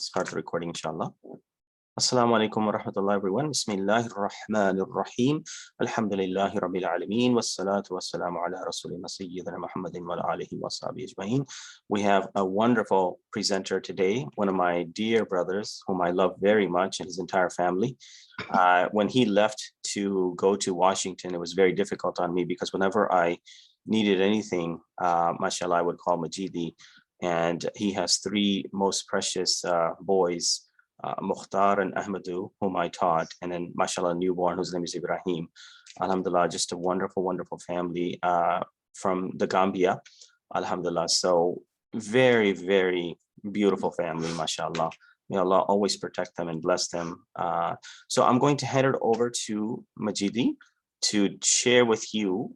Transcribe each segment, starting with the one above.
start the recording, inshallah. Assalamu alaikum wa rahmatullahi everyone. Bismillahir Rahmanir Rahim. Alhamdulillahi Rabbil Alameen. Wassalatu wassalamu ala Rasulina Sayyidina Muhammadin wa alihi wa sahbihi ajma'in. We have a wonderful presenter today, one of my dear brothers, whom I love very much, and his entire family. When he left to go to Washington, it was very difficult on me because whenever I needed anything, mashallah, I would call Majidi. And he has three most precious boys, Mukhtar and Ahmadu, whom I taught, and then mashallah, a newborn whose name is Ibrahim. Alhamdulillah, just a wonderful, wonderful family from the Gambia. Alhamdulillah. So very, very beautiful family, mashallah. May Allah always protect them and bless them. So I'm going to hand it over to Majidi to share with you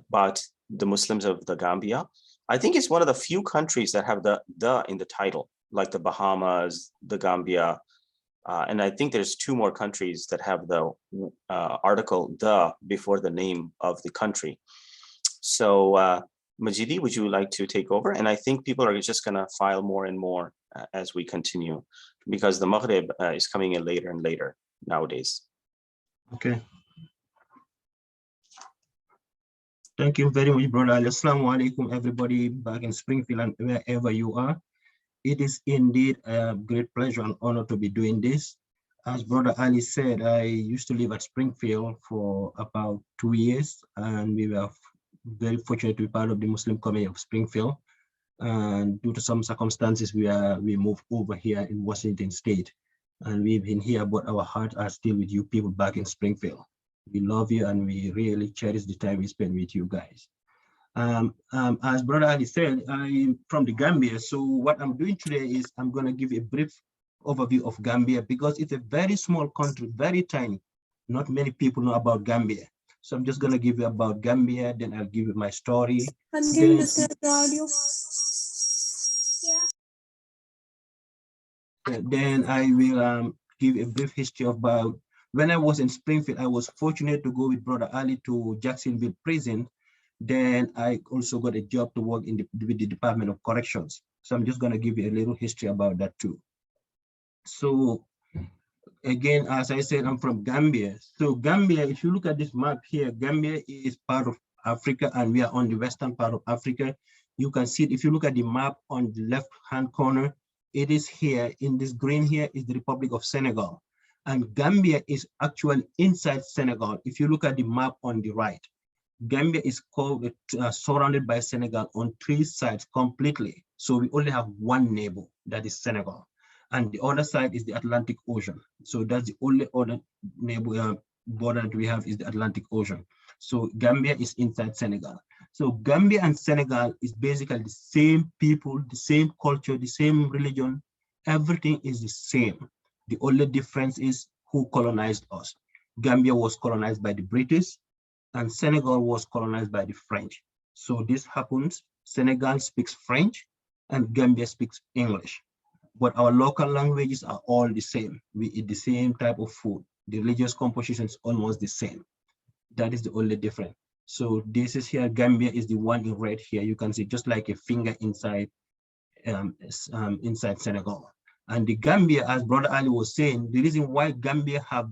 about the Muslims of the Gambia. I think it's one of the few countries that have the in the title, like the Bahamas, the Gambia, and I think there's two more countries that have the article "the" before the name of the country. So Majidi, would you like to take over? And I think people are just gonna file more and more as we continue, because the Maghrib is coming in later and later nowadays. Okay. Thank you very much, brother. Assalamu alaikum, everybody back in Springfield and wherever you are. It is indeed a great pleasure and honor to be doing this. As Brother Ali said, I used to live at Springfield for about 2 years, and we were very fortunate to be part of the Muslim community of Springfield. And due to some circumstances, we moved over here in Washington State, and we've been here, but our hearts are still with you people back in Springfield. We love you, and we really cherish the time we spend with you guys. As Brother Ali said, I'm from the Gambia. So what I'm doing today is I'm going to give a brief overview of Gambia, because it's a very small country, very tiny. Not many people know about Gambia. So I'm just going to give you about Gambia, then I'll give you my story. Then I will give a brief history about when I was in Springfield. I was fortunate to go with Brother Ali to Jacksonville prison. Then I also got a job to work with the Department of Corrections. So I'm just going to give you a little history about that too. So again, as I said, I'm from Gambia. So Gambia, if you look at this map here, Gambia is part of Africa, and we are on the western part of Africa. You can see it if you look at the map on the left-hand corner. It is here in this green here is the Republic of Senegal. And Gambia is actually inside Senegal. If you look at the map on the right, Gambia is surrounded by Senegal on 3 sides completely. So we only have one neighbor, that is Senegal. And the other side is the Atlantic Ocean. So that's the only other neighbor border that we have is the Atlantic Ocean. So Gambia is inside Senegal. So Gambia and Senegal is basically the same people, the same culture, the same religion. Everything is the same. The only difference is who colonized us. Gambia was colonized by the British, and Senegal was colonized by the French. So this happens, Senegal speaks French and Gambia speaks English. But our local languages are all the same. We eat the same type of food. The religious composition is almost the same. That is the only difference. So this is here, Gambia is the one in red here. You can see just like a finger inside, inside Senegal. And the Gambia, as Brother Ali was saying, the reason why Gambia have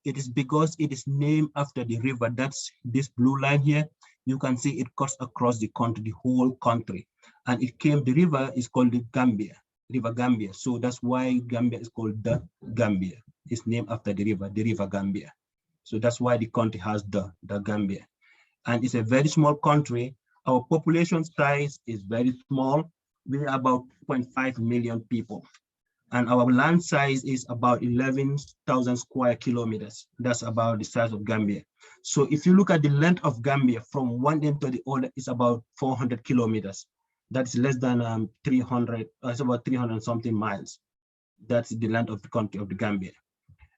it is because it is named after the river. That's this blue line here. You can see it cuts across the country, the whole country. And the river is called the Gambia, River Gambia. So that's why Gambia is called the Gambia. It's named after the River Gambia. So that's why the country has the Gambia. And it's a very small country. Our population size is very small. We are about 2.5 million people. And our land size is about 11,000 square kilometers. That's about the size of Gambia. So if you look at the length of Gambia from one end to the other, it's about 400 kilometers. That's less than 300, it's about 300 something miles. That's the length of the country of the Gambia.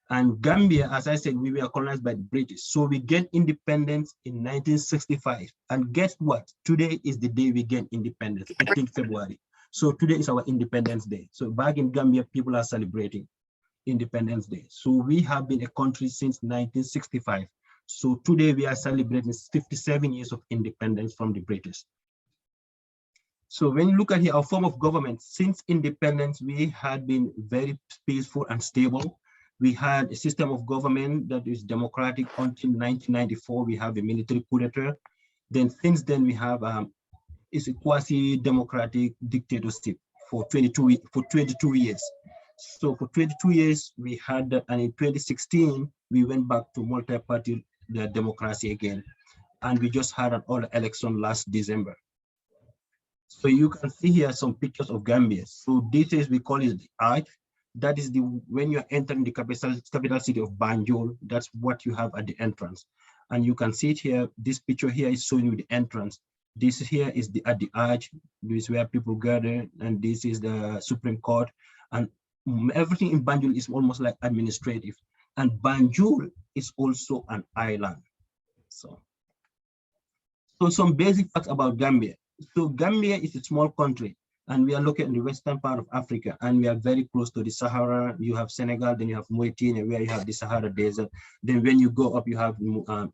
And Gambia, as I said, we were colonized by the British. So we get independence in 1965. And guess what? Today is the day we get independence, 18th February. So today is our Independence Day. So back in Gambia, people are celebrating Independence Day. So we have been a country since 1965. So today we are celebrating 57 years of independence from the British. So when you look at here, our form of government, since independence, we had been very peaceful and stable. We had a system of government that is democratic until 1994. We have a military coup d'etat. Then since then, we have is a quasi-democratic dictatorship for 22 years. So for 22 years, we had that, and in 2016, we went back to multi-party democracy again. And we just had an all election last December. So you can see here some pictures of Gambia. So this is, we call it the arch. That is the, when you're entering the capital city of Banjul, that's what you have at the entrance. And you can see it here, this picture here is showing you the entrance. This here is the at the arch, this is where people gather, and this is the Supreme Court. And everything in Banjul is almost like administrative. And Banjul is also an island. So some basic facts about Gambia. So Gambia is a small country, and we are located in the western part of Africa, and we are very close to the Sahara. You have Senegal, then you have Mauritania, where you have the Sahara Desert. Then when you go up, you have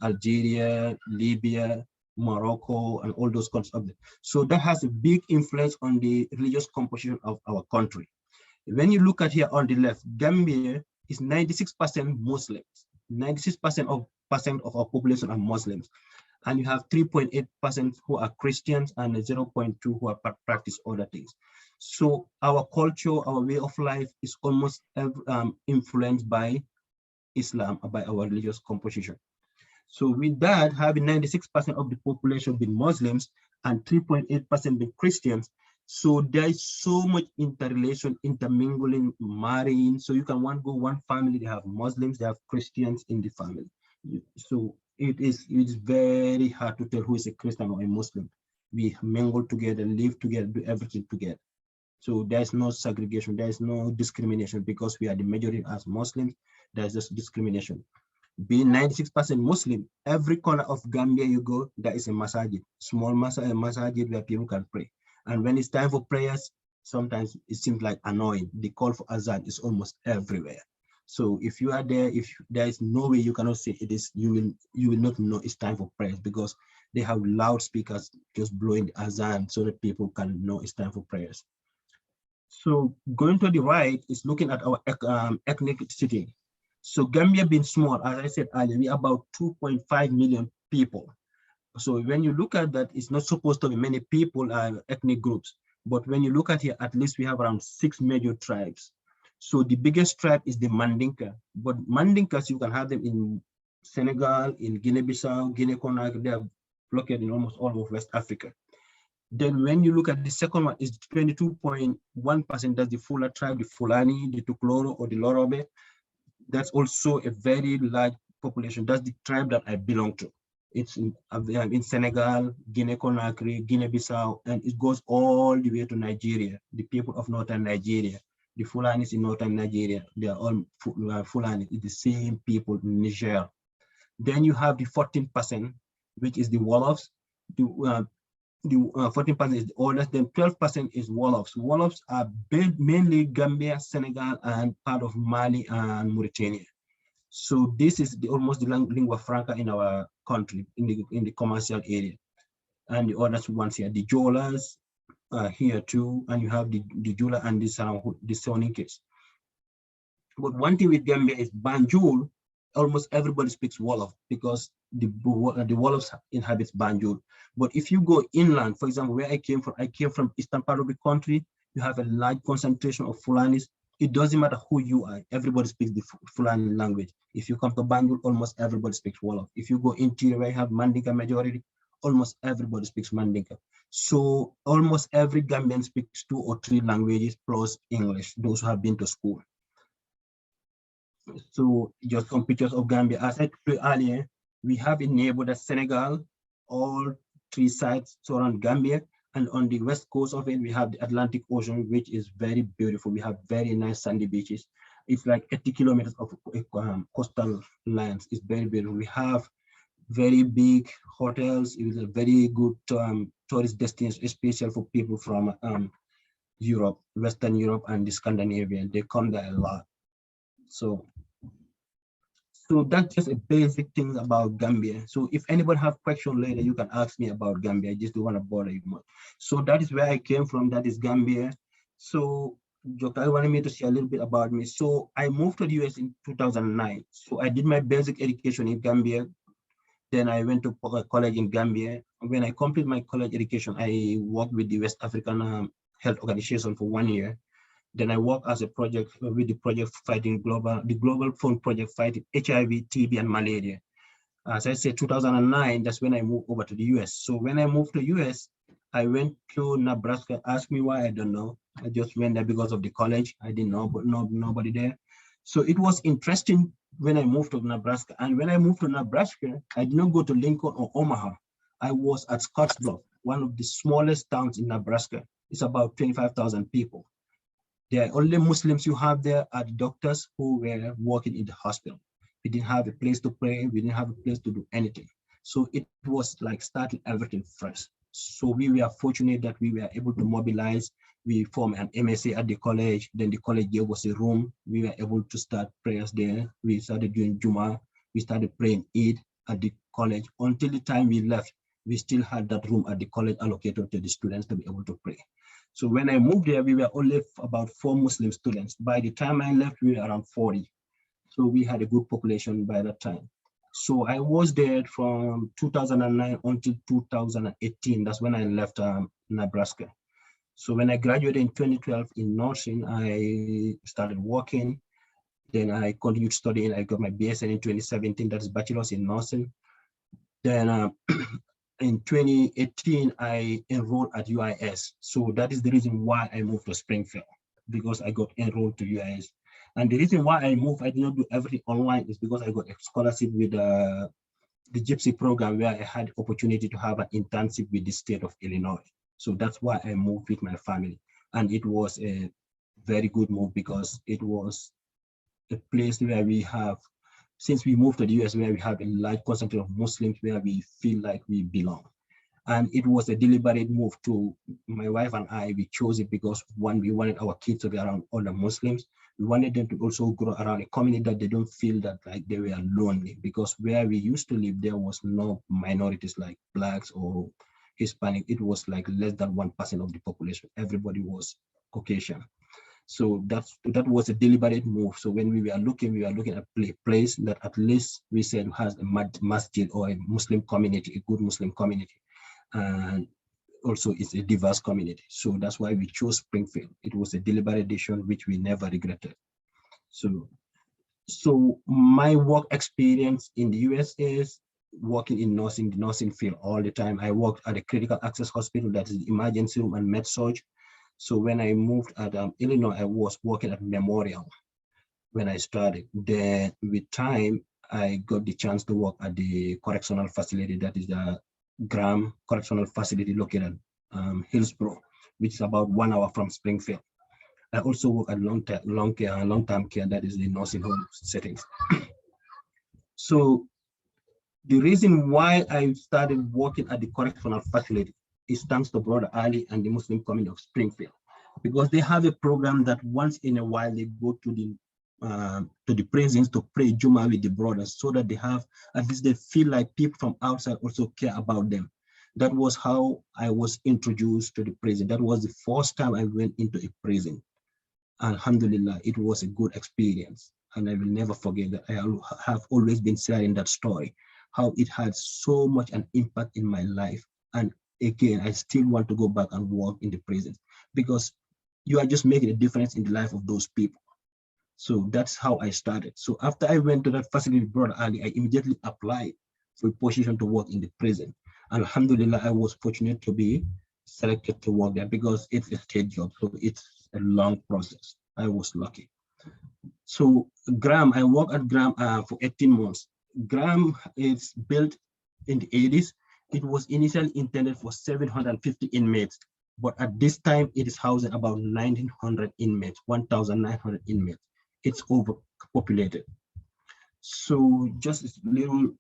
Algeria, Libya, Morocco, and all those countries up there. So that has a big influence on the religious composition of our country. When you look at here on the left, Gambia is 96% Muslims. 96% of our population are Muslims. And you have 3.8% who are Christians and 0.2 who are practice other things. So our culture, our way of life is almost influenced by Islam, by our religious composition. So with that, having 96% of the population being Muslims and 3.8% being Christians, so there is so much interrelation, intermingling, marrying. So you can one family, they have Muslims, they have Christians in the family. So it's very hard to tell who is a Christian or a Muslim. We mingle together, live together, do everything together. So there's no segregation, there's no discrimination because we are the majority as Muslims. There's just discrimination. Being 96% Muslim, every corner of Gambia you go, there is a masjid, small masjid where people can pray. And when it's time for prayers, sometimes it seems like annoying. The call for azan is almost everywhere. So if you are there, if there is no way you cannot say it is, you will not know it's time for prayers because they have loudspeakers just blowing the azan so that people can know it's time for prayers. So going to the right is looking at our ethnicity. So Gambia being small, as I said earlier, we are about 2.5 million people. So when you look at that, it's not supposed to be many people, ethnic groups. But when you look at here, at least we have around 6 major tribes. So the biggest tribe is the Mandinka. But Mandinkas, you can have them in Senegal, in Guinea-Bissau, Guinea-Conakry, they are located in almost all of West Africa. Then when you look at the second one, is 22.1%, that's the Fula tribe, the Fulani, the Tukuloro, or the Lorobe. That's also a very large population. That's the tribe that I belong to. It's in Senegal, Guinea-Conakry, Guinea-Bissau, and it goes all the way to Nigeria, the people of northern Nigeria. The Fulanis in northern Nigeria, they are all Fulani, it's the same people in Niger. Then you have the 14%, which is the Wolofs. The 14% is the oldest, then 12% is Wolofs. Wolofs are mainly Gambia, Senegal, and part of Mali and Mauritania. So this is almost the lingua franca in our country, in the commercial area. And the other ones here, the Jolas, here too, and you have the Jula and the Soninkes. But one thing with Gambia is Banjul, almost everybody speaks Wolof because the Wolofs inhabits Banjul. But if you go inland, for example, where I came from eastern part of the country, you have a large concentration of Fulanis. It doesn't matter who you are, everybody speaks the Fulani language. If you come to Banjul, almost everybody speaks Wolof. If you go interior where you have Mandinka majority, almost everybody speaks Mandinka. So almost every Gambian speaks 2 or 3 languages plus English, those who have been to school. So just some pictures of Gambia. As I told you earlier, we have a neighbor that's Senegal, all 3 sides surround Gambia. And on the west coast of it, we have the Atlantic Ocean, which is very beautiful. We have very nice sandy beaches. It's like 80 kilometers of coastal lines. It's very beautiful. We have very big hotels. It is a very good tourist destination, especially for people from Europe, Western Europe and the Scandinavian. They come there a lot. So So that's just a basic thing about Gambia. So if anybody have question later, you can ask me about Gambia. I just don't want to bother you much. So that is where I came from. That is Gambia. So Jokal wanted me to share a little bit about me. So I moved to the US in 2009. So I did my basic education in Gambia. Then I went to college in Gambia. When I completed my college education, I worked with the West African Health Organization for 1 year. Then I worked as a project with the project fighting the global fund project fighting HIV, TB, and malaria. As I said, 2009, that's when I moved over to the US. So when I moved to US, I went to Nebraska. Ask me why, I don't know. I just went there because of the college. I didn't know, but nobody there. So it was interesting when I moved to Nebraska. And when I moved to Nebraska, I did not go to Lincoln or Omaha. I was at Scottsbluff, one of the smallest towns in Nebraska. It's about 25,000 people. The only Muslims you have there are the doctors who were working in the hospital. We didn't have a place to pray. We didn't have a place to do anything. So it was like starting everything fresh. So we were fortunate that we were able to mobilize. We formed an MSA at the college. Then the college gave us a room. We were able to start prayers there. We started doing Juma. We started praying Eid at the college. Until the time we left, we still had that room at the college allocated to the students to be able to pray. So when I moved there, we were only about 4 Muslim students. By the time I left, we were around 40. So we had a good population by that time. So I was there from 2009 until 2018. That's when I left Nebraska. So when I graduated in 2012 in nursing, I started working. Then I continued studying. I got my BSN in 2017, that's bachelor's in nursing. Then in 2018, I enrolled at UIS. So that is the reason why I moved to Springfield, because I got enrolled to UIS. And the reason why I moved, I did not do everything online, is because I got a scholarship with the Gypsy program, where I had opportunity to have an internship with the state of Illinois. So that's why I moved with my family. And it was a very good move, because it was a place where we have, since we moved to the US, where we have a large concentration of Muslims, where we feel like we belong. And it was a deliberate move to my wife and I. We chose it because, one, we wanted our kids to be around other Muslims. We wanted them to also grow around a community that they don't feel that like they were lonely, because where we used to live, there was no minorities like Blacks or Hispanic. It was like less than 1% of the population. Everybody was Caucasian. So that was a deliberate move. So when we were looking at a place that at least we said has a masjid or a Muslim community, a good Muslim community, and also it's a diverse community. So that's why we chose Springfield. It was a deliberate decision which we never regretted. So my work experience in the US is working in nursing, the nursing field all the time. I worked at a critical access hospital, that is the emergency room and med surg. So when I moved at Illinois, I was working at Memorial when I started. Then with time, I got the chance to work at the correctional facility, that is the Graham Correctional Facility located at Hillsborough, which is about 1 hour from Springfield. I also work at long-term care, that is the nursing home settings. So the reason why I started working at the correctional facility is thanks to Brother Ali and the Muslim community of Springfield, because they have a program that once in a while they go to the prisons to pray Juma with the brothers, so that they have, at least they feel like people from outside also care about them. That was how I was introduced to the prison. That was the first time I went into a prison. Alhamdulillah, it was a good experience, and I will never forget that. I have always been sharing that story, how it had so much an impact in my life. And again, I still want to go back and work in the prison, because you are just making a difference in the life of those people. So that's how I started. So after I went to that facility with Brother Ali, I immediately applied for a position to work in the prison. Alhamdulillah, I was fortunate to be selected to work there, because it's a state job, so it's a long process. I was lucky. So Graham, I worked at Graham for 18 months. Graham is built in the 80s. It was initially intended for 750 inmates, but at this time it is housing about 1,900 inmates, 1,900 inmates. It's overpopulated. So just a little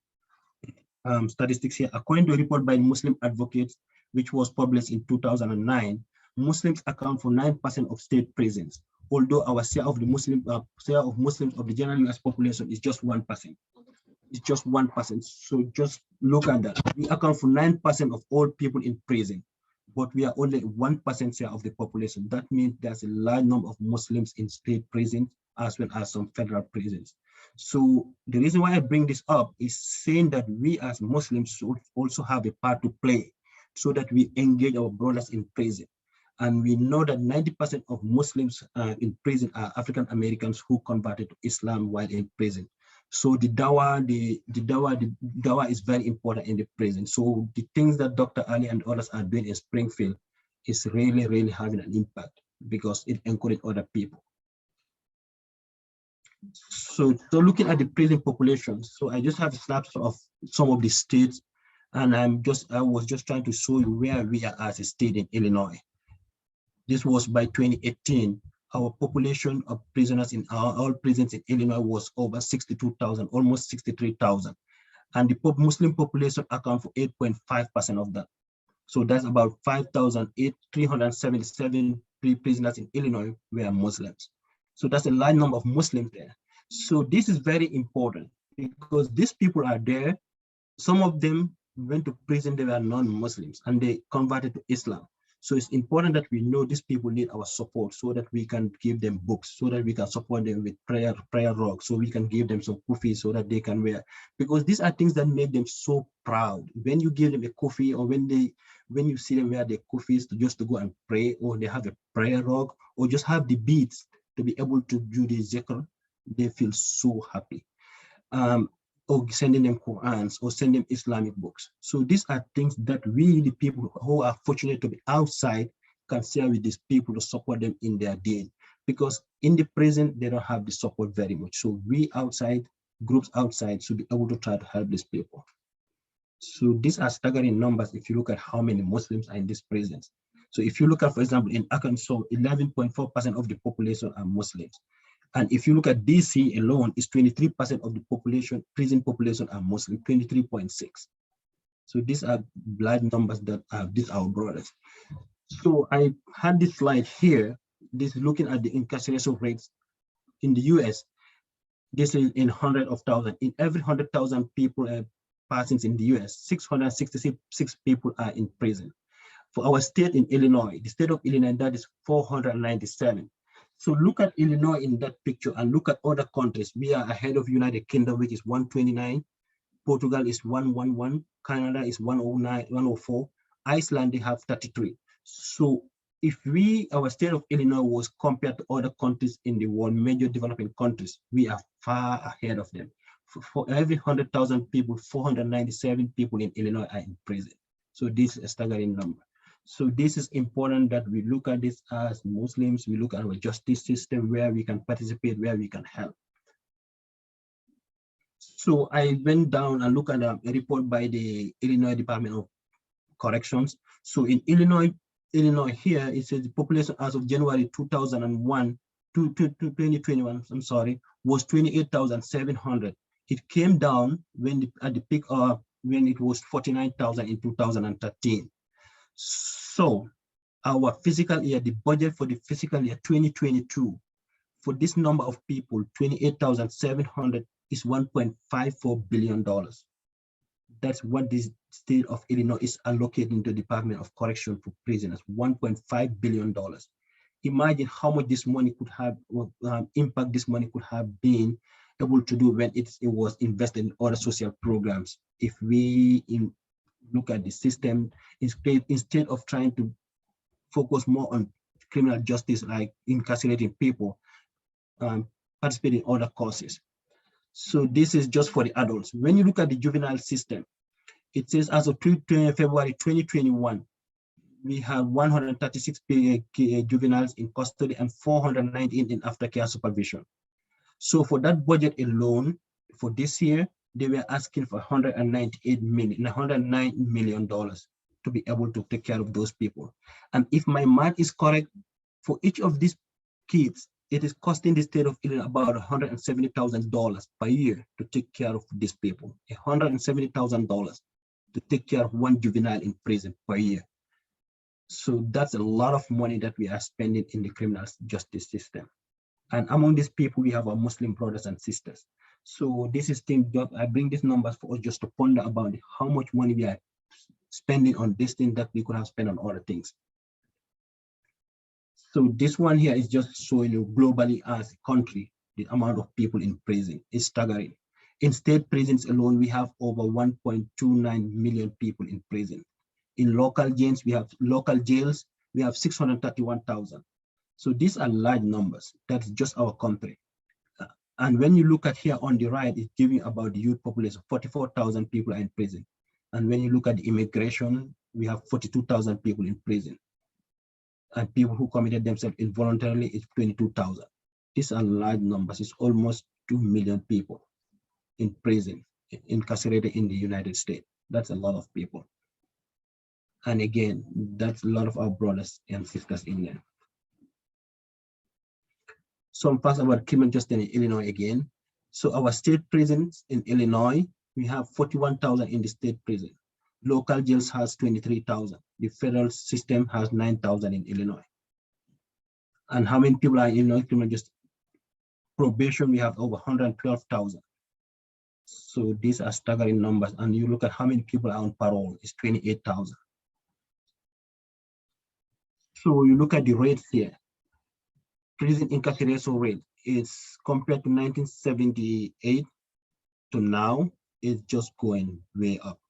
statistics here. According to a report by Muslim advocates, which was published in 2009, Muslims account for 9% of state prisons, although our share of Muslims of the general US population is just 1%. It's just 1%. So just look at that. We account for 9% of all people in prison, but we are only 1% share of the population. That means there's a large number of Muslims in state prisons as well as some federal prisons. So the reason why I bring this up is saying that we as Muslims should also have a part to play so that we engage our brothers in prison. And we know that 90% of Muslims in prison are African Americans who converted to Islam while in prison. So the dawah is very important in the prison. So the things that Dr. Ali and others are doing in Springfield is really, really having an impact because it encourages other people. So looking at the prison population, so I just have a snapshot of some of the states, and I was just trying to show you where we are as a state in Illinois. This was by 2018. Our population of prisoners in all prisons in Illinois was over 62,000, almost 63,000. And the Muslim population accounts for 8.5% of that. So that's about 5,377 prisoners in Illinois were Muslims. So that's a large number of Muslims there. So this is very important because these people are there. Some of them went to prison, they were non-Muslims and they converted to Islam. So it's important that we know these people need our support so that we can give them books, so that we can support them with prayer rugs, so we can give them some kufi so that they can wear, because these are things that make them so proud. When you give them a kufi or when you see them wear their kufis just to go and pray, or they have a prayer rug, or just have the beads to be able to do the zikr, they feel so happy. Or sending them Qurans or sending them Islamic books. So these are things that we, the people who are fortunate to be outside, can share with these people to support them in their deed. Because in the prison, they don't have the support very much. So we outside, groups outside, should be able to try to help these people. So these are staggering numbers if you look at how many Muslims are in these prisons. So if you look at, for example, in Arkansas, 11.4% of the population are Muslims. And if you look at DC alone, it's 23% of the population, prison population are Muslim, 23.6. So these are large numbers that are these our brothers. So I had this slide here. This is looking at the incarceration rates in the US. This is in hundreds of thousands. In every 100,000 people persons in the US, 666 people are in prison. For our state in Illinois, the state of Illinois, that is 497. So look at Illinois in that picture and look at other countries. We are ahead of United Kingdom, which is 129. Portugal is 111. Canada is 109, 104. Iceland, they have 33. So if our state of Illinois was compared to other countries in the world, major developing countries, we are far ahead of them. For every 100,000 people, 497 people in Illinois are in prison. So this is a staggering number. So this is important that we look at this as Muslims, we look at our justice system, where we can participate, where we can help. So I went down and looked at a report by the Illinois Department of Corrections. So in Illinois here, it says the population as of January 2001 to 2021, I'm sorry, was 28,700. It came down at the peak of when it was 49,000 in 2013. So our fiscal year, the budget for the fiscal year 2022, for this number of people, 28,700 is $1.54 billion. That's what this state of Illinois is allocating to the Department of Correction for prisoners, $1.5 billion. Imagine how much this money could have, impact this money could have been able to do when it was invested in other social programs. If we look at the system, instead of trying to focus more on criminal justice, like incarcerating people, participate in other causes. So this is just for the adults. When you look at the juvenile system, it says as of February 2021, we have 136 juveniles in custody and 419 in aftercare supervision. So for that budget alone, for this year, they were asking for $109 million to be able to take care of those people. And if my math is correct, for each of these kids, it is costing the state of Illinois about $170,000 per year to take care of these people. $170,000 to take care of one juvenile in prison per year. So that's a lot of money that we are spending in the criminal justice system. And among these people, we have our Muslim brothers and sisters. So this is thing that I bring these numbers for us just to ponder about how much money we are spending on this thing that we could have spent on other things. So this one here is just showing you globally as a country, the amount of people in prison is staggering. In state prisons alone, we have over 1.29 million people in prison. In local jails, we have 631,000. So these are large numbers. That's just our country. And when you look at here on the right, it's giving about the youth population, 44,000 people are in prison. And when you look at the immigration, we have 42,000 people in prison. And people who committed themselves involuntarily is 22,000. These are large numbers. It's almost 2 million people in prison, incarcerated in the United States. That's a lot of people. And again, that's a lot of our brothers and sisters in there. Some facts about criminal justice in Illinois again. So our state prisons in Illinois, we have 41,000 in the state prison. Local jails has 23,000. The federal system has 9,000 in Illinois. And how many people are in Illinois criminal justice? Probation, we have over 112,000. So these are staggering numbers. And you look at how many people are on parole, it's 28,000. So you look at the rates here. Prison incarceration rate is compared to 1978 to now, it's just going way up.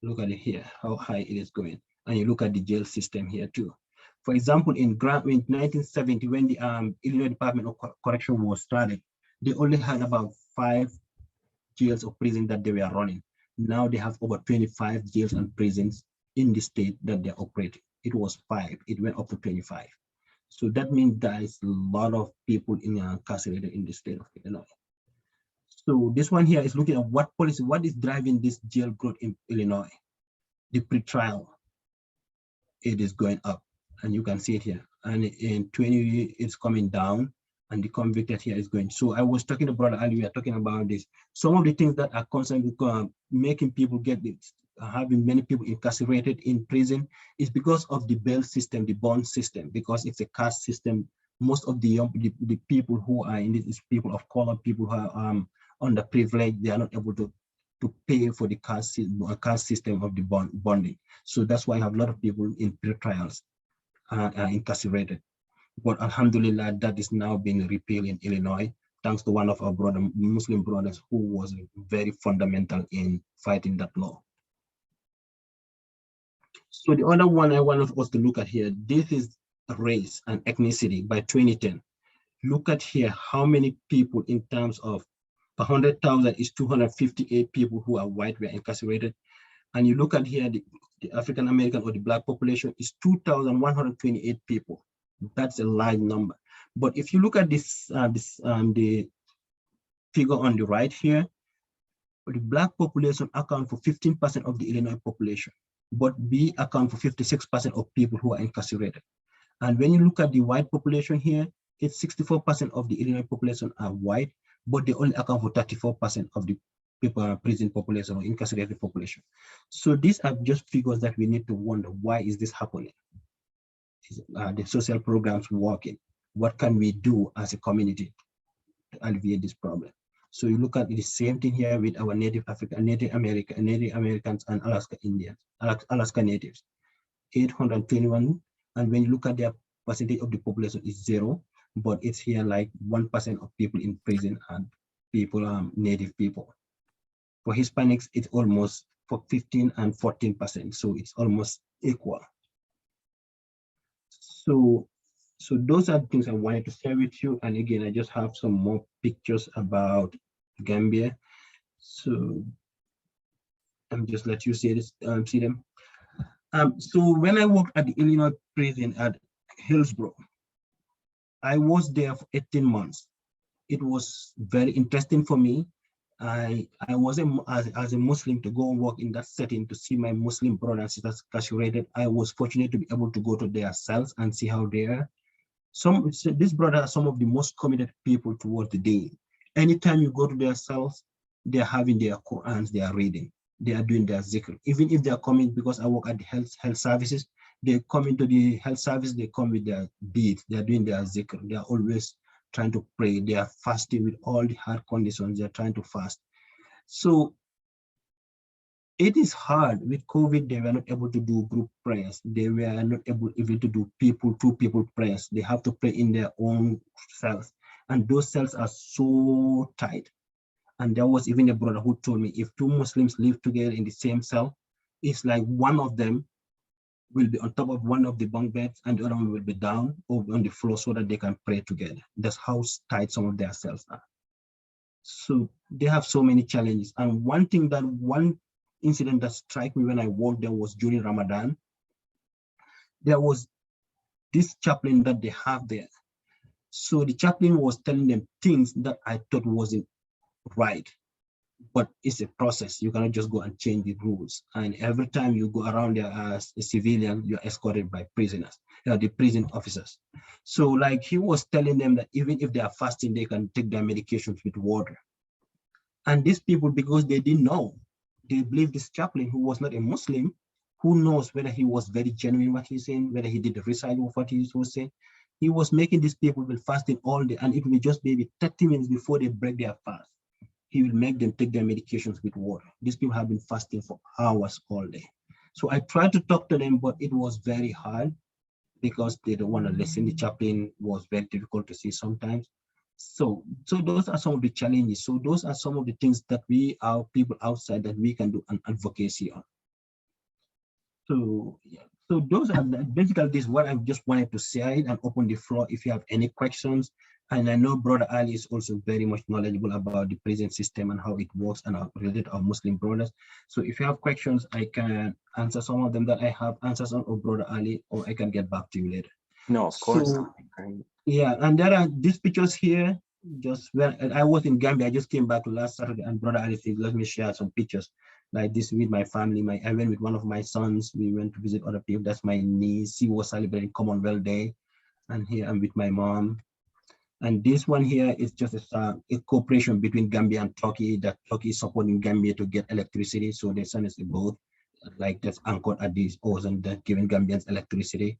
Look at it here, how high it is going. And you look at the jail system here too. For example, in 1970, when the Illinois Department of Correction was started, they only had about 5 jails or prisons that they were running. Now they have over 25 jails and prisons in the state that they're operating. It was 5, it went up to 25. So that means there is a lot of people incarcerated in the state of Illinois. So this one here is looking at what policy, what is driving this jail growth in Illinois. The pretrial, it is going up, and you can see it here. And in 20, it's coming down, and the convicted here is going. So I was talking about earlier, we are talking about this. Some of the things that are concerned with making people get this, having many people incarcerated in prison is because of the bail system, the bond system, because it's a caste system. Most of the people who are in this is people of color, people who are underprivileged, they are not able to pay for the caste system of the bonding. So that's why I have a lot of people in pre-trials are incarcerated. But alhamdulillah, that is now being repealed in Illinois, thanks to one of our Muslim brothers who was very fundamental in fighting that law. So the other one I wanted us to look at here, this is race and ethnicity by 2010. Look at here, how many people in terms of 100,000 is 258 people who are white were incarcerated. And you look at here, the African American or the black population is 2,128 people. That's a large number. But if you look at this, the figure on the right here, the black population account for 15% of the Illinois population, but we account for 56% of people who are incarcerated. And when you look at the white population here, it's 64% of the Illinois population are white, but they only account for 34% of the people, prison population or incarcerated population. So these are just figures that we need to wonder, why is this happening? Is the social programs working? What can we do as a community to alleviate this problem? So you look at the same thing here with our Native Americans and Alaska Indians, Alaska Natives, 821. And when you look at their percentage of the population is 0, but it's here like 1% of people in prison and people, Native people. For Hispanics, it's almost for 15 and 14%. So it's almost equal. So those are things I wanted to share with you. And again, I just have some more pictures about Gambia. So I'm just let you see this, see them. So when I worked at the Illinois prison at Hillsborough, I was there for 18 months. It was very interesting for me. I was as a Muslim to go and work in that setting to see my Muslim brothers and sisters incarcerated. I was fortunate to be able to go to their cells and see how they are. These brothers are some of the most committed people towards the deen. Anytime you go to their cells, they're having their Qurans, they are reading, they are doing their zikr. Even if they are coming, because I work at the health services, they come into the health service, they come with their beads, they are doing their zikr. They are always trying to pray. They are fasting with all the hard conditions. They're trying to fast. So it is hard with COVID. They were not able to do group prayers. They were not able even to do two people prayers. They have to pray in their own cells. And those cells are so tight. And there was even a brother who told me if two Muslims live together in the same cell, it's like one of them will be on top of one of the bunk beds and the other one will be down or on the floor so that they can pray together. That's how tight some of their cells are. So they have so many challenges. And one incident that struck me when I worked there was during Ramadan. There was this chaplain that they have there. So the chaplain was telling them things that I thought wasn't right, but it's a process. You cannot just go and change the rules. And every time you go around there as a civilian, you're escorted by prisoners, the prison officers. So like he was telling them that even if they are fasting, they can take their medications with water. And these people, because they didn't know, they believe this chaplain who was not a Muslim, who knows whether he was very genuine what he's saying, whether he did the research of what he was saying. He was making these people will fasting all day, and it will just maybe 30 minutes before they break their fast. He will make them take their medications with water. These people have been fasting for hours all day. So I tried to talk to them, but it was very hard because they don't want to listen. The chaplain was very difficult to see sometimes. So those are some of the challenges. So those are some of the things that we, our people outside, that we can do an advocacy on. So yeah, so those are basically this what I just wanted to say and open the floor if you have any questions. And I know Brother Ali is also very much knowledgeable about the prison system and how it works and related to our Muslim brothers. So if you have questions, I can answer some of them that I have answers on, or Brother Ali, or I can get back to you later. No, of course. So, yeah, and there are these pictures here. Just when I was in Gambia, I just came back last Saturday, and Brother Ali said, let me share some pictures like this with my family. I went with one of my sons. We went to visit other people. That's my niece. She was celebrating Commonwealth Day. And here I'm with my mom. And this one here is just a cooperation between Gambia and Turkey, that Turkey is supporting Gambia to get electricity. So they send us a boat like that's anchored at these ocean that giving Gambians electricity.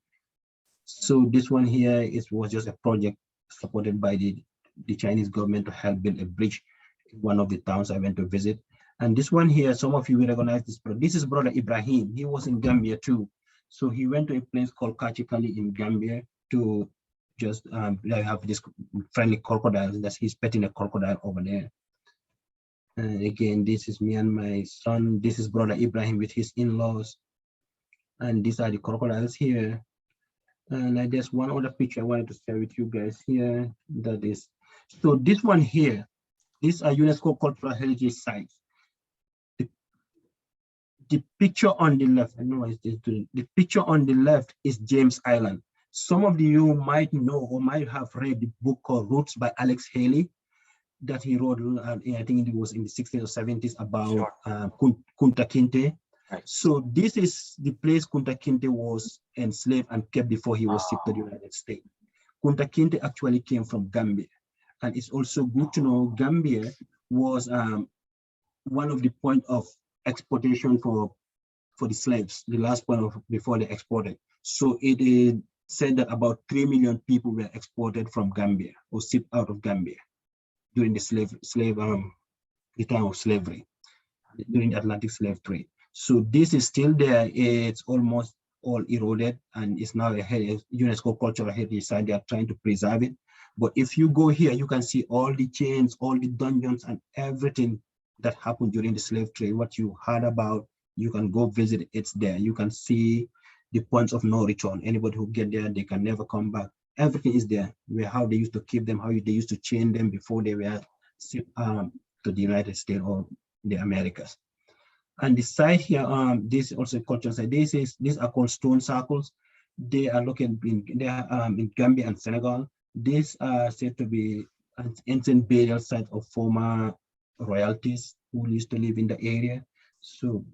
So this one here was just a project supported by the Chinese government to help build a bridge in one of the towns I went to visit. And this one here, some of you will recognize this. This is Brother Ibrahim. He was in Gambia too. So he went to a place called Kachikali in Gambia to just have this friendly crocodile. That he's petting a crocodile over there. And again, this is me and my son. This is Brother Ibrahim with his in-laws. And these are the crocodiles here. And there's one other picture I wanted to share with you guys here. That is, so this one here, these are UNESCO cultural heritage sites. The picture on the left, I know the picture on the left is James Island. Some of you might know or might have read the book called Roots by Alex Haley that he wrote, I think it was in the 60s or 70s about Kunta Kinte. Right. So this is the place Kunta Kinte was enslaved and kept before he was shipped to the United States. Kunta Kinte actually came from Gambia. And it's also good to know Gambia was one of the point of exportation for the slaves, the last point before they exported. So it is said that about 3 million people were exported from Gambia or shipped out of Gambia during the the time of slavery, during the Atlantic slave trade. So this is still there. It's almost all eroded and it's now a UNESCO cultural heritage site. They are trying to preserve it. But if you go here, you can see all the chains, all the dungeons and everything that happened during the slave trade. What you heard about, you can go visit, it's there. You can see the points of no return. Anybody who get there, they can never come back. Everything is there, how they used to keep them, how they used to chain them before they were shipped to the United States or the Americas. And the site here, this is also a cultural site. These are called stone circles. They are located in Gambia and Senegal. These are said to be an ancient burial site of former royalties who used to live in the area. So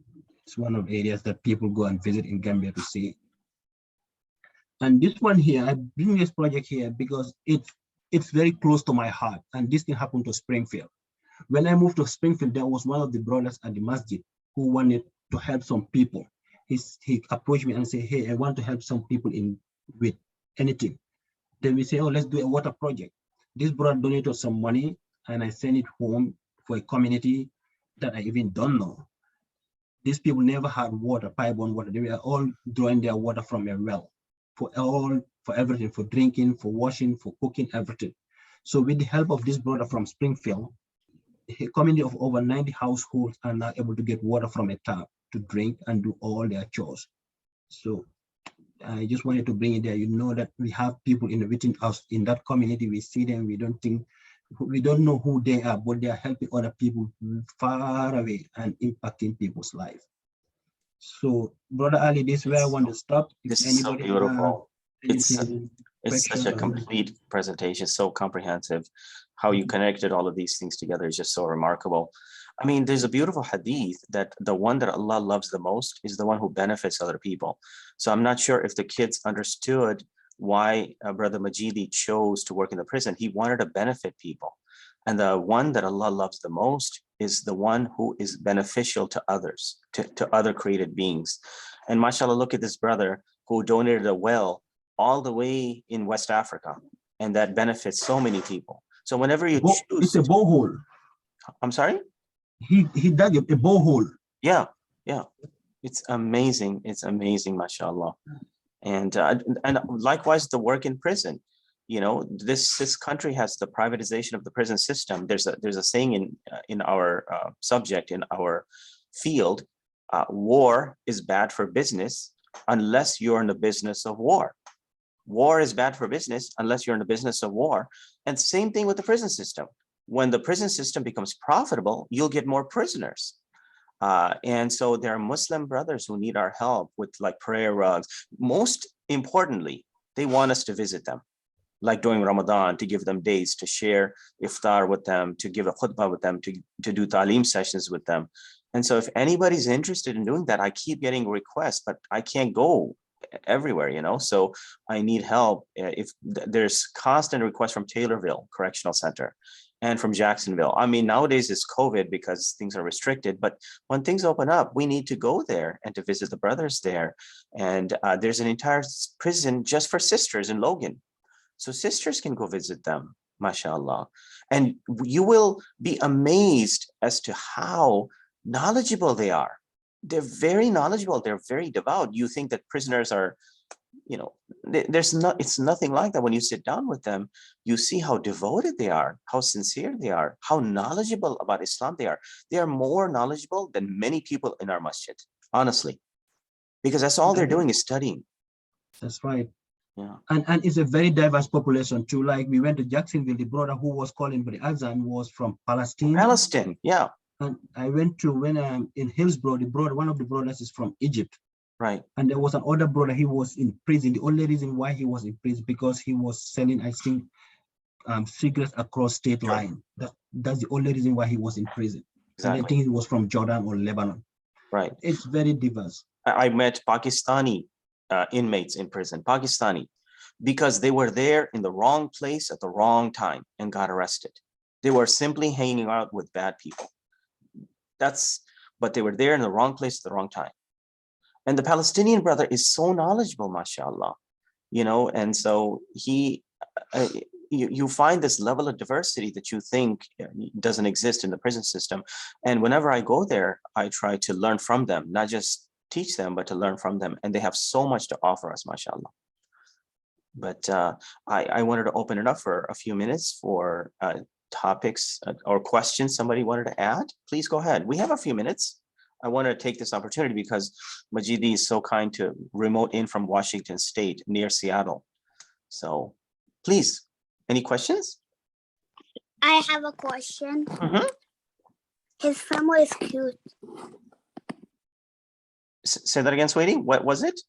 it's one of the areas that people go and visit in Gambia to see. And this one here, I bring this project here because it's very close to my heart. And this thing happened to Springfield. When I moved to Springfield, there was one of the brothers at the masjid who wanted to help some people. He approached me and said, hey, I want to help some people with anything. Then we say, oh, let's do a water project. this brother donated some money and I sent it home for a community that I even don't know. These people never had water, pipe-borne water. They were all drawing their water from a well for everything, for drinking, for washing, for cooking, everything. So with the help of this brother from Springfield, a community of over 90 households are now able to get water from a tap to drink and do all their chores. So I just wanted to bring it there. You know that we have people within us in that community. We see them. We don't know who they are, but they are helping other people far away and impacting people's life. So, Brother Ali, this is where I want to stop. If This is so anybody beautiful. It's such a or complete presentation, so comprehensive. How you connected all of these things together is just so remarkable. I mean, there's a beautiful hadith that the one that Allah loves the most is the one who benefits other people. So I'm not sure if the kids understood why Brother Majidi chose to work in the prison. He wanted to benefit people. And the one that Allah loves the most is the one who is beneficial to others, to other created beings. And mashallah, look at this brother who donated a well all the way in West Africa, and that benefits so many people. So whenever you choose, it's a borehole. I'm sorry? He dug a borehole. Yeah, yeah. It's amazing. It's amazing, mashallah. And likewise, the work in prison. You know, this country has the privatization of the prison system. There's a saying in our subject, in our field, war is bad for business unless you're in the business of war. War is bad for business unless you're in the business of war. And same thing with the prison system. When the prison system becomes profitable, you'll get more prisoners. And so there are Muslim brothers who need our help with like prayer rugs. Most importantly, they want us to visit them, like during Ramadan, to give them days, to share iftar with them, to give a khutbah with them, to do ta'lim sessions with them. And so if anybody's interested in doing that, I keep getting requests, but I can't go everywhere, you know, so I need help. If there's constant requests from Taylorville Correctional Center and from Jacksonville. I mean, nowadays it's COVID because things are restricted, but when things open up, we need to go there and to visit the brothers there. And there's an entire prison just for sisters in Logan. So sisters can go visit them, mashallah. And you will be amazed as to how knowledgeable they are. They're very knowledgeable. They're very devout. You think that prisoners are, you know, it's nothing like that. When you sit down with them, you see how devoted they are, how sincere they are, how knowledgeable about Islam they are. They are more knowledgeable than many people in our masjid, honestly, because that's all they're doing is studying. That's right. Yeah. And it's a very diverse population too. Like we went to Jacksonville, the brother who was calling for the Azan was from Palestine. Palestine, yeah. And I went to when in Hillsborough, one of the brothers is from Egypt. Right. And there was another brother, he was in prison. The only reason why he was in prison because he was selling, I think, cigarettes across state line. That's the only reason why he was in prison. Exactly. And I think he was from Jordan or Lebanon. Right. It's very diverse. I met Pakistani inmates in prison, Pakistani, because they were there in the wrong place at the wrong time and got arrested. They were simply hanging out with bad people. But they were there in the wrong place at the wrong time. And the Palestinian brother is so knowledgeable, mashallah, you know, and so you find this level of diversity that you think doesn't exist in the prison system. And whenever I go there, I try to learn from them, not just teach them, but to learn from them. And they have so much to offer us, mashallah. But I wanted to open it up for a few minutes for topics or questions somebody wanted to add. Please go ahead. We have a few minutes. I want to take this opportunity because Majidi is so kind to remote in from Washington State near Seattle. So please, any questions? I have a question. Mm-hmm. His family is cute. Say that again, sweetie. What was it?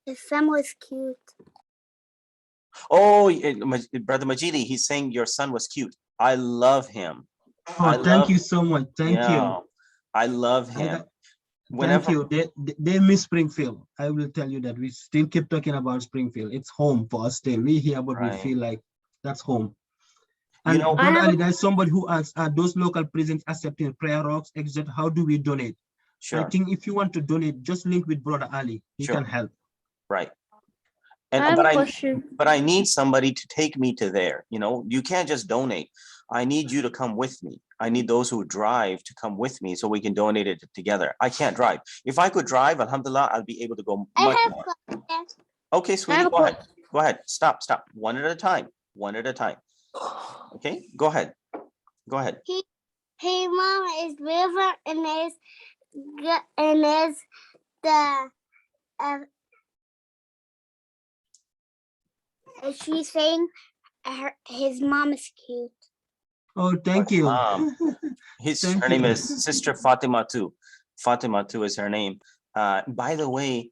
His family is cute. Oh, Brother Majidi, he's saying your son was cute. I love him. Oh, thank you so much. Thank you. I love him. Thank you. They miss Springfield. I will tell you that we still keep talking about Springfield. It's home for us still. We here, but we feel like that's home. And you know, Brother Ali, there's somebody who asks, are those local prisons accepting prayer rocks? How do we donate? Sure. I think if you want to donate, just link with Brother Ali. He can help. Right. And I have a question. but I need somebody to take me to there. You know, you can't just donate. I need you to come with me. I need those who drive to come with me so we can donate it together. I can't drive. If I could drive, alhamdulillah, I'll be able to go I much have more. questions. Okay, I sweetie, have go ahead. Go ahead. Stop. One at a time. One at a time. Okay, go ahead. Go ahead. Hey, mom is river and is the she's saying his mom is cute. Oh, thank you. Thank Her name you. is Sister Fatima too. Fatima too is her name. By the way,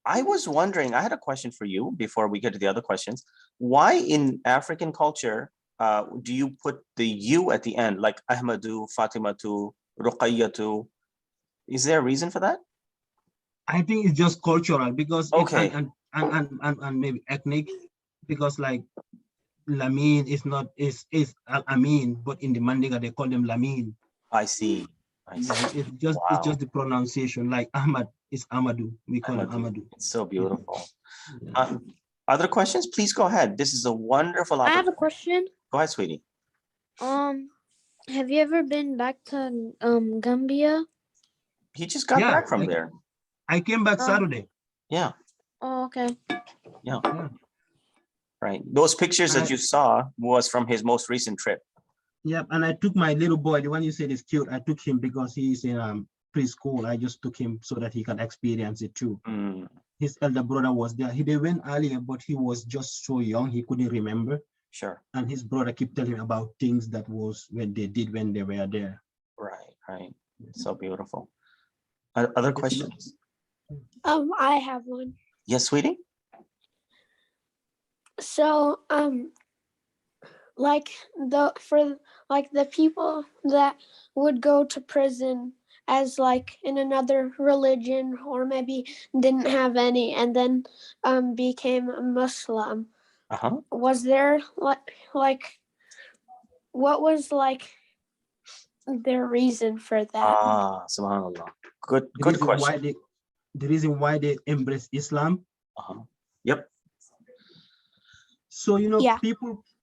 I was wondering, I had a question for you before we get to the other questions. Why in African culture do you put the U at the end, like Ahmadu, Fatimatu, Ruqayyatu? Is there a reason for that? I think it's just cultural because Okay. and maybe ethnic, because like Lamin is not is Amin, but in the Mandinga they call them Lamin. I see. It's just the pronunciation. Like Ahmad is Amadou. We call him Amadou. It's so beautiful. Yeah. Other questions? Please go ahead. This is a wonderful I opportunity. have a question. Go ahead, sweetie. Have you ever been back to Gambia? He just got back from there. I came back Saturday. Yeah. Oh, okay. Yeah. Right. Those pictures that you saw was from his most recent trip. Yep. And I took my little boy, the one you said is cute. I took him because he's in preschool. I just took him so that he can experience it too. His elder brother was there. They went earlier, but he was just so young, he couldn't remember. Sure. And his brother kept telling him about things that was when they did when they were there. Right. So beautiful. Other questions? I have one. Yes, sweetie. So, like the people that would go to prison as like in another religion or maybe didn't have any and then became a Muslim. Was there like what was like their reason for that? Subhanallah. Good question. The reason why they embrace Islam. Yep. So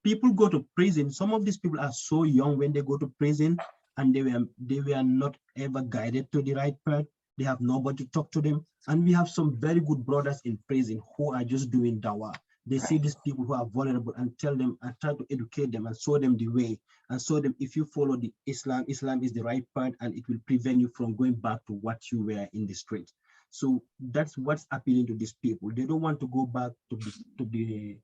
people go to prison. Some of these people are so young when they go to prison, and they were not ever guided to the right path. They have nobody to talk to them. And we have some very good brothers in prison who are just doing dawah. They see these people who are vulnerable and tell them and try to educate them and show them the way and show them if you follow the Islam is the right path and it will prevent you from going back to what you were in the street. So that's what's appealing to these people. They don't want to go back to the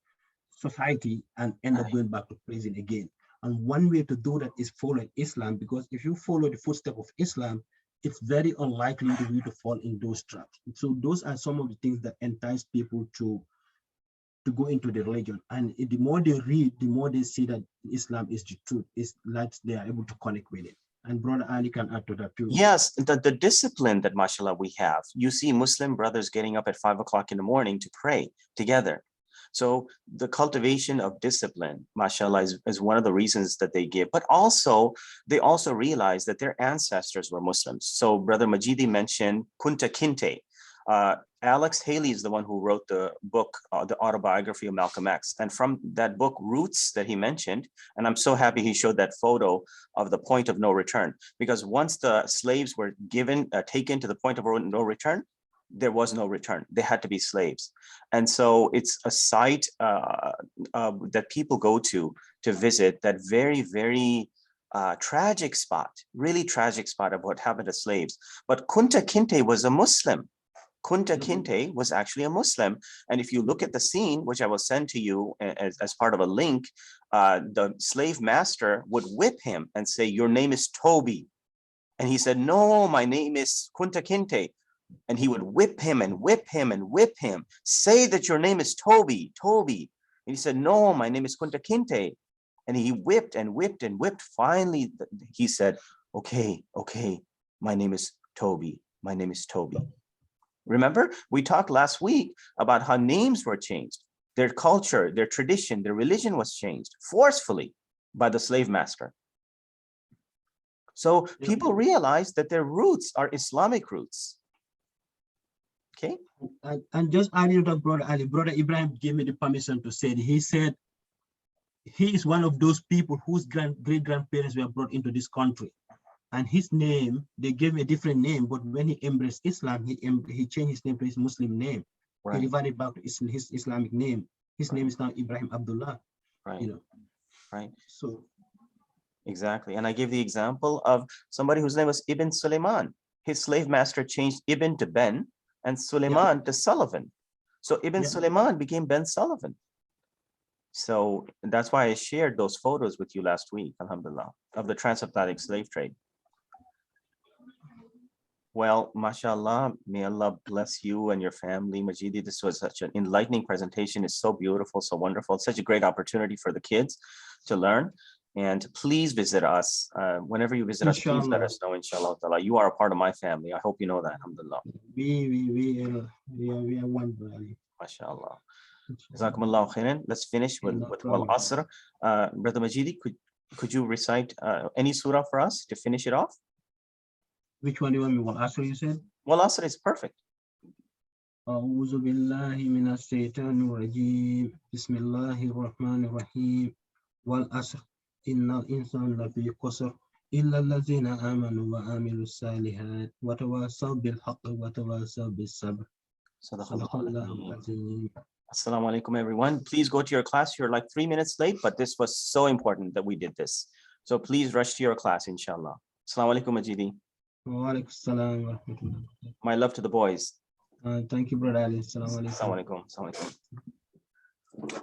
society and end up going back to prison again. And one way to do that is following Islam, because if you follow the footsteps of Islam, it's very unlikely for you to fall in those traps. So those are some of the things that entice people to go into the religion. And the more they read, the more they see that Islam is the truth. It's like they are able to connect with it. And Brother Ali can add to that too. Yes, the discipline that mashallah we have. You see Muslim brothers getting up at 5 o'clock in the morning to pray together. So the cultivation of discipline, mashallah, is one of the reasons that they give. But also, they also realize that their ancestors were Muslims. So Brother Majidi mentioned Kunta Kinte. Alex Haley is the one who wrote the book, the autobiography of Malcolm X. And from that book, Roots, that he mentioned, and I'm so happy he showed that photo of the point of no return, because once the slaves were taken to the point of no return, there was no return. They had to be slaves. And so it's a site that people go to visit, that very, very tragic spot, really tragic spot of what happened to slaves. But Kunta Kinte was a Muslim. Kunta Kinte was actually a Muslim. And if you look at the scene, which I will send to you as part of a link, the slave master would whip him and say, "Your name is Toby." And he said, "No, my name is Kunta Kinte." And he would whip him and whip him and whip him. "Say that your name is Toby, Toby." And he said, "No, my name is Kunta Kinte." And he whipped and whipped and whipped. Finally, he said, okay, my name is Toby. My name is Toby. Remember, we talked last week about how names were changed. Their culture, their tradition, their religion was changed forcefully by the slave master. So people realize that their roots are Islamic roots. Okay. And just adding to Brother Ali, Brother Ibrahim gave me the permission to say it. He said he is one of those people whose great-grandparents were brought into this country. And his name, they gave him a different name, but when he embraced Islam, he changed his name to his Muslim name. Right. He reverted back to his Islamic name. His name is now Ibrahim Abdullah. Right. You know. Right. So exactly. And I gave the example of somebody whose name was Ibn Sulaiman. His slave master changed Ibn to Ben and Sulaiman to Sullivan. So Ibn Sulaiman became Ben Sullivan. So that's why I shared those photos with you last week, alhamdulillah, of the transatlantic slave trade. Well, mashallah, may Allah bless you and your family. Majidi, this was such an enlightening presentation. It's so beautiful, so wonderful. It's such a great opportunity for the kids to learn. And please visit us. Whenever you visit us, please let us know, inshallah ta'ala. You are a part of my family. I hope you know that, alhamdulillah. We are one, brother. Mashallah. Jazakumullahu khairan. Let's finish with Wal Asr. Brother Majidi, could you recite any surah for us to finish it off? Which one do you want me? Wal Asr, you said? Wal Asr is perfect. أعوذ بالله من الشيطان الرجيم بسم الله الرحمن الرحيم والعصر إن الإنسان لفي خسر إلا الذين آمنوا وعملوا الصالحات وتواصوا بالحق وتواصوا بالصبر. صدق الله العظيم. Assalamu alaikum, everyone. Please go to your class. You're like 3 minutes late, but this was so important that we did this. So please rush to your class, inshallah. Assalamu alaikum, Majidi. Wa alaikum salam wa rahmatullah. My love to the boys. Thank you, brother Ali. Assalamu alaikum. Assalamu alaikum. Assalamu alaikum.